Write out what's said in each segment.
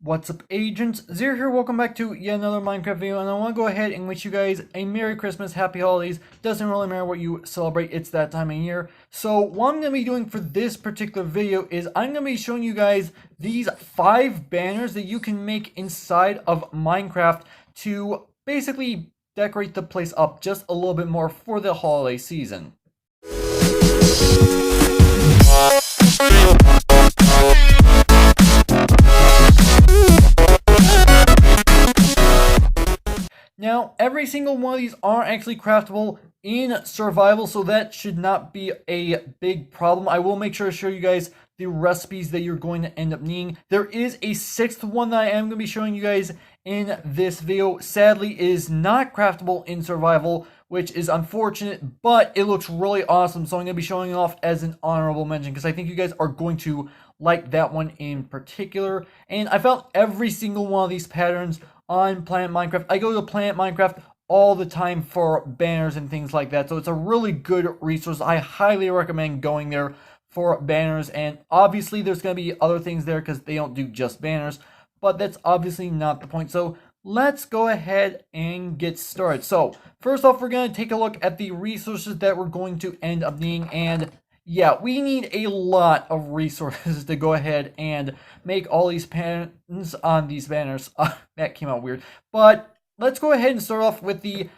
What's up, agents? Zero here, welcome back to yet another Minecraft video, and I want to go ahead and wish you guys a Merry Christmas, Happy Holidays. Doesn't really matter what you celebrate, it's that time of year. So what I'm going to be doing for this particular video is I'm going to be showing you guys these 5 banners that you can make inside of Minecraft to basically decorate the place up just a little bit more for the holiday season. Now, every single one of these are actually craftable in survival, so that should not be a big problem. I will make sure to show you guys the recipes that you're going to end up needing. There is a 6th one that I am going to be showing you guys in this video. Sadly, it is not craftable in survival, which is unfortunate, but it looks really awesome, so I'm going to be showing it off as an honorable mention because I think you guys are going to like that one in particular. And I found every single one of these patterns on Planet Minecraft. I go to Planet Minecraft all the time for banners and things like that, so it's a really good resource. I highly recommend going there for banners, and obviously there's going to be other things there because they don't do just banners, but that's obviously not the point. So let's go ahead and get started. So first off, we're going to take a look at the resources that we're going to end up needing, and yeah, we need a lot of resources to go ahead and make all these patterns on these banners. That came out weird. But let's go ahead and start off with the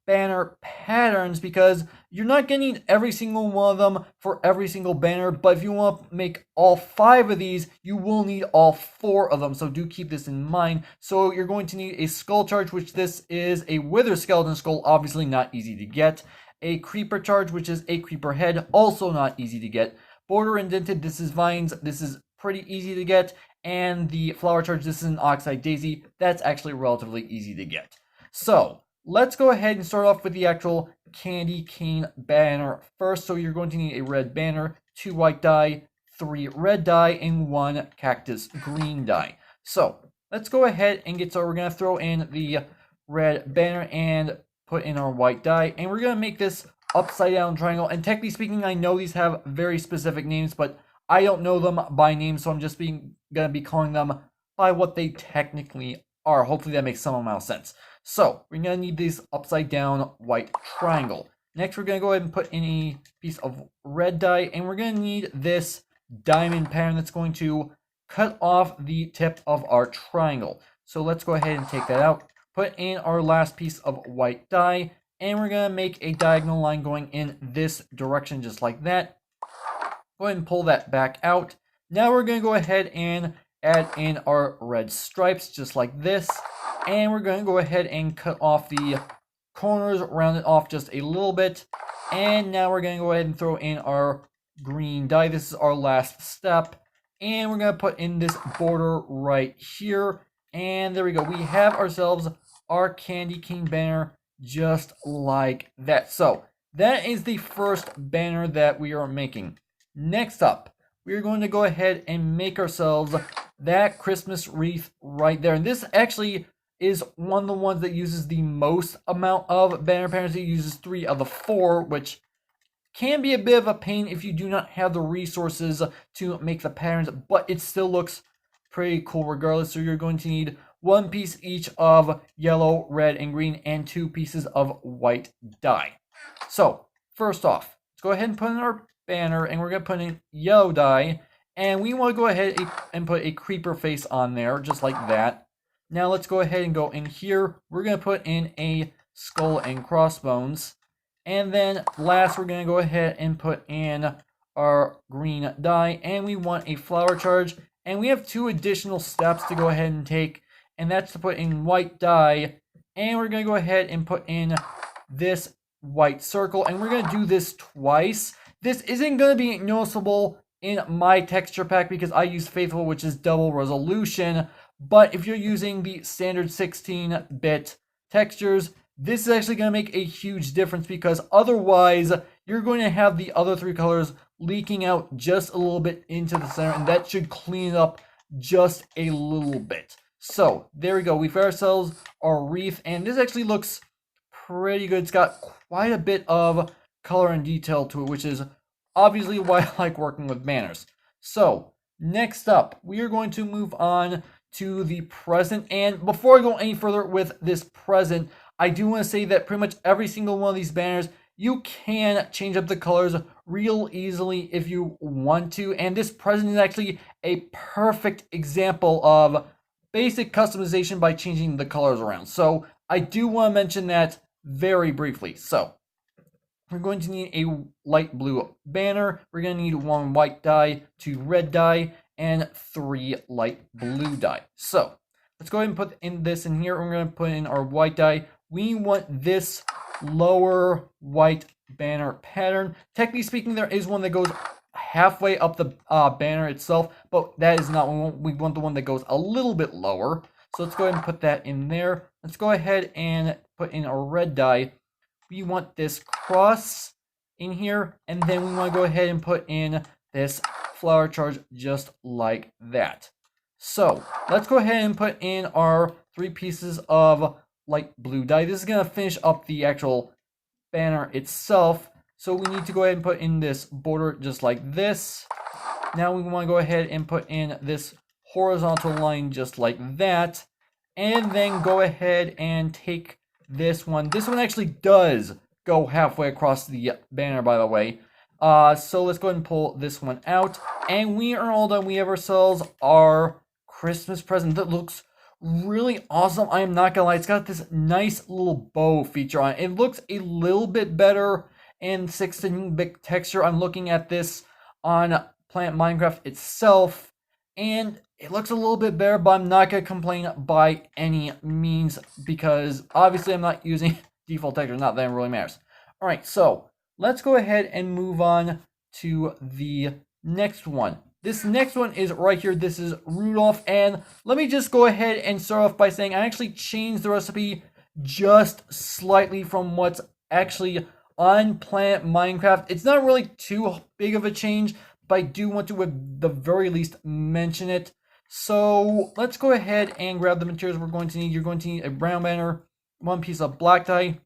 banner patterns because you're not going to need every single one of them for every single banner. But if you want to make all 5 of these, you will need all 4 of them. So do keep this in mind. So you're going to need a skull charge, which this is a wither skeleton skull, obviously not easy to get. A creeper charge, which is a creeper head, also not easy to get. Border indented, this is vines, this is pretty easy to get. And the flower charge, this is an oxide daisy, that's actually relatively easy to get. So let's go ahead and start off with the actual candy cane banner first. So you're going to need a red banner, 2 white dye, 3 red dye, and 1 cactus green dye. So let's go ahead and get started. We're going to throw in the red banner and put in our white dye, and we're going to make this upside down triangle. And technically speaking, I know these have very specific names, but I don't know them by name, so I'm just going to be calling them by what they technically are. Hopefully that makes some amount of sense. So we're going to need this upside down white triangle. Next, we're going to go ahead and put in a piece of red dye, and we're going to need this diamond pattern that's going to cut off the tip of our triangle. So let's go ahead and take that out. Put in our last piece of white dye, and we're going to make a diagonal line going in this direction just like that. Go ahead and pull that back out. Now we're going to go ahead and add in our red stripes just like this, and we're going to go ahead and cut off the corners, round it off just a little bit, and now we're going to go ahead and throw in our green dye. This is our last step, and we're going to put in this border right here. And there we go. We have ourselves our candy cane banner just like that. So that is the first banner that we are making. Next up, we are going to go ahead and make ourselves that Christmas wreath right there. And this actually is one of the ones that uses the most amount of banner patterns. It uses 3 of the 4, which can be a bit of a pain if you do not have the resources to make the patterns, but it still looks pretty cool regardless. So you're going to need 1 piece each of yellow, red, and green, and 2 pieces of white dye. So first off, let's go ahead and put in our banner, and we're going to put in yellow dye, and we want to go ahead and put a creeper face on there just like that. Now let's go ahead and go in here. We're going to put in a skull and crossbones, and then last we're going to go ahead and put in our green dye, and we want a flower charge. And we have 2 additional steps to go ahead and take, and that's to put in white dye, and we're going to go ahead and put in this white circle, and we're going to do this twice. This isn't going to be noticeable in my texture pack because I use Faithful, which is double resolution, but if you're using the standard 16-bit textures, this is actually going to make a huge difference because otherwise you're going to have the other 3 colors leaking out just a little bit into the center, and that should clean it up just a little bit. So there we go. We've got ourselves our wreath, and this actually looks pretty good. It's got quite a bit of color and detail to it, which is obviously why I like working with banners. So next up, we are going to move on to the present. And before I go any further with this present, I do want to say that pretty much every single one of these banners, you can change up the colors real easily if you want to. And this present is actually a perfect example of basic customization by changing the colors around. So I do want to mention that very briefly. So we're going to need a light blue banner. We're going to need 1 white die, 2 red die, and 3 light blue die. So let's go ahead and put in this in here. We're going to put in our white die. We want this lower white banner pattern. Technically speaking, there is one that goes halfway up the banner itself, but that is not one. We want the one that goes a little bit lower. So let's go ahead and put that in there. Let's go ahead and put in our red die. We want this cross in here, and then we want to go ahead and put in this flower charge just like that. So let's go ahead and put in our 3 pieces of light blue dye. This is going to finish up the actual banner itself. So we need to go ahead and put in this border just like this. Now we want to go ahead and put in this horizontal line just like that. And then go ahead and take this one. This one actually does go halfway across the banner, by the way. So let's go ahead and pull this one out. And we are all done. We have ourselves our Christmas present that looks really awesome. I am not gonna lie. It's got this nice little bow feature on it. It looks a little bit better in 16-bit texture. I'm looking at this on Planet Minecraft itself, and it looks a little bit better, but I'm not going to complain by any means because obviously I'm not using default texture. Not that it really matters. All right, so let's go ahead and move on to the next one. This next one is right here. This is Rudolph, and let me just go ahead and start off by saying I actually changed the recipe just slightly from what's actually on Planet Minecraft. It's not really too big of a change, but I do want to at the very least mention it. So let's go ahead and grab the materials we're going to need. You're going to need a brown banner, 1 piece of black dye,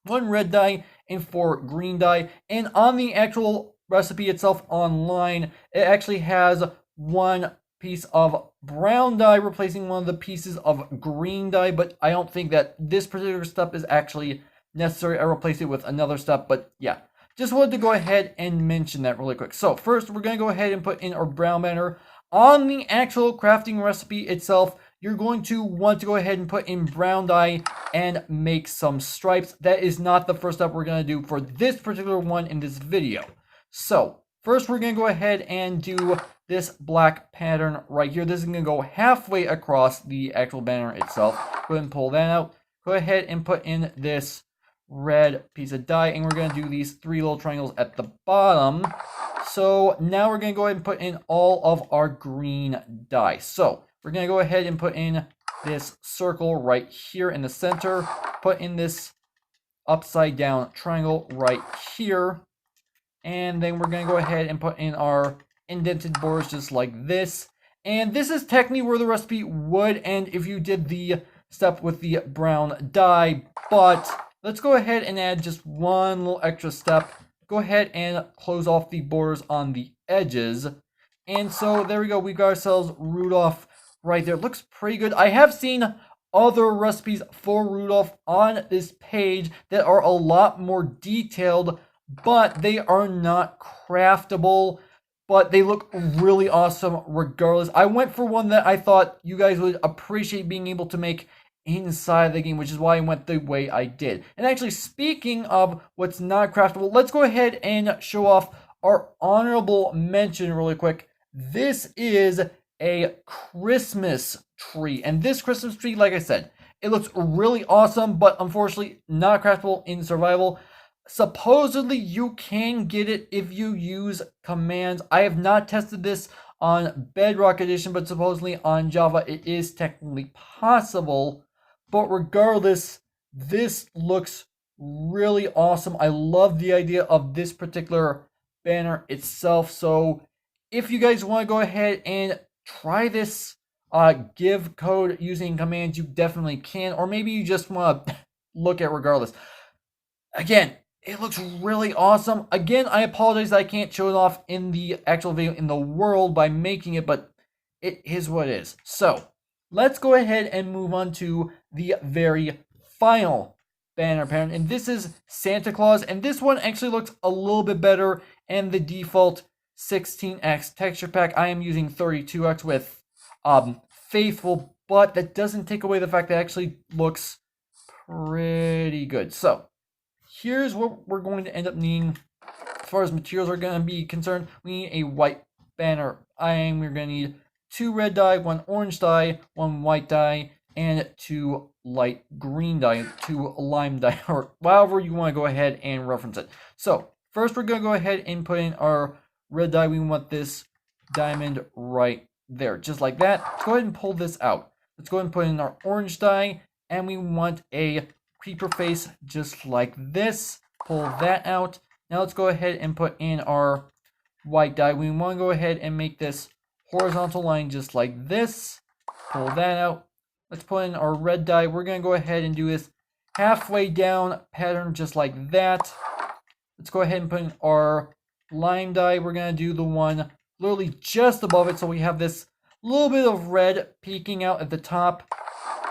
1 red dye, and 4 green dye. And on the actual recipe itself online, it actually has 1 piece of brown dye replacing 1 of the pieces of green dye, but I don't think that this particular step is actually necessary. I replaced it with another step, but yeah. Just wanted to go ahead and mention that really quick. So first, we're going to go ahead and put in our brown banner. On the actual crafting recipe itself, you're going to want to go ahead and put in brown dye and make some stripes. That is not the first step we're going to do for this particular one in this video. So first, we're going to go ahead and do this black pattern right here. This is going to go halfway across the actual banner itself. Go ahead and pull that out. Go ahead and put in this red piece of dye, and we're going to do these 3 little triangles at the bottom. So now we're going to go ahead and put in all of our green dye. So we're going to go ahead and put in this circle right here in the center, put in this upside down triangle right here, and then we're going to go ahead and put in our indented borders just like this. And this is technically where the recipe would end if you did the step with the brown dye, but let's go ahead and add just 1 little extra step. Go ahead and close off the borders on the edges. And so there we go. We got ourselves Rudolph right there. It looks pretty good. I have seen other recipes for Rudolph on this page that are a lot more detailed, but they are not craftable. But they look really awesome regardless. I went for one that I thought you guys would appreciate being able to make inside the game, which is why I went the way I did. And actually, speaking of what's not craftable, let's go ahead and show off our honorable mention really quick. This is a Christmas tree, and this Christmas tree, like I said, it looks really awesome, but unfortunately not craftable in survival. Supposedly you can get it if you use commands. I have not tested this on Bedrock Edition, but supposedly on Java it is technically possible. But regardless, this looks really awesome. I love the idea of this particular banner itself. So if you guys want to go ahead and try this give code using commands, you definitely can. Or maybe you just want to look at regardless. Again, it looks really awesome. Again, I apologize I can't show it off in the actual video in the world by making it, but it is what it is. So let's go ahead and move on to the very final banner pattern. And this is Santa Claus. And this one actually looks a little bit better. And the default 16x texture pack, I am using 32x with Faithful. But that doesn't take away the fact that it actually looks pretty good. So here's what we're going to end up needing. As far as materials are going to be concerned, we need a white banner. We're going to need 2 red dye, 1 orange dye, 1 white dye, and 2 light green dye, 2 lime dye, or however you want to go ahead and reference it. So first we're going to go ahead and put in our red dye. We want this diamond right there, just like that. Let's go ahead and pull this out. Let's go ahead and put in our orange dye, and we want a creeper face just like this. Pull that out. Now let's go ahead and put in our white dye. We want to go ahead and make this horizontal line just like this. Pull that out. Let's put in our red dye. We're going to go ahead and do this halfway down pattern just like that. Let's go ahead and put in our lime dye. We're going to do the one literally just above it, so we have this little bit of red peeking out at the top.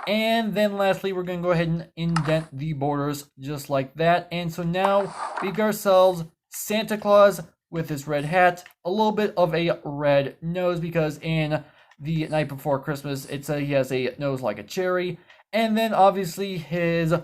And then lastly, we're going to go ahead and indent the borders just like that. And so now we've got ourselves Santa Claus with his red hat, a little bit of a red nose because in The Night Before Christmas, he has a nose like a cherry. And then obviously his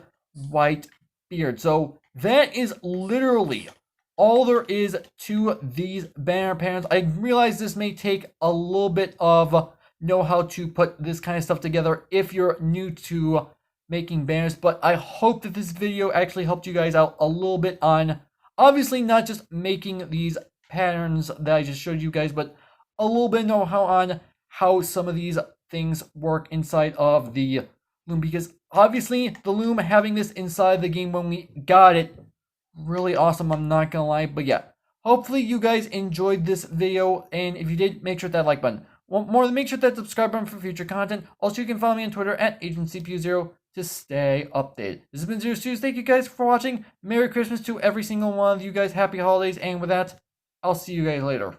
white beard. So that is literally all there is to these banner patterns. I realize this may take a little bit of know how to put this kind of stuff together if you're new to making banners, but I hope that this video actually helped you guys out a little bit on obviously not just making these patterns that I just showed you guys, but a little bit of know-how on how some of these things work inside of the loom, because obviously the loom, having this inside the game when we got it, really awesome, I'm not gonna lie. But yeah, hopefully you guys enjoyed this video, and if you did, make sure to hit that like button. Want more, make sure to hit that subscribe button for future content. Also, you can follow me on Twitter at AgentCPU0 to stay updated. This has been Zero Studios. Thank you guys for watching. Merry Christmas to every single one of you guys. Happy holidays. And with that, I'll see you guys later.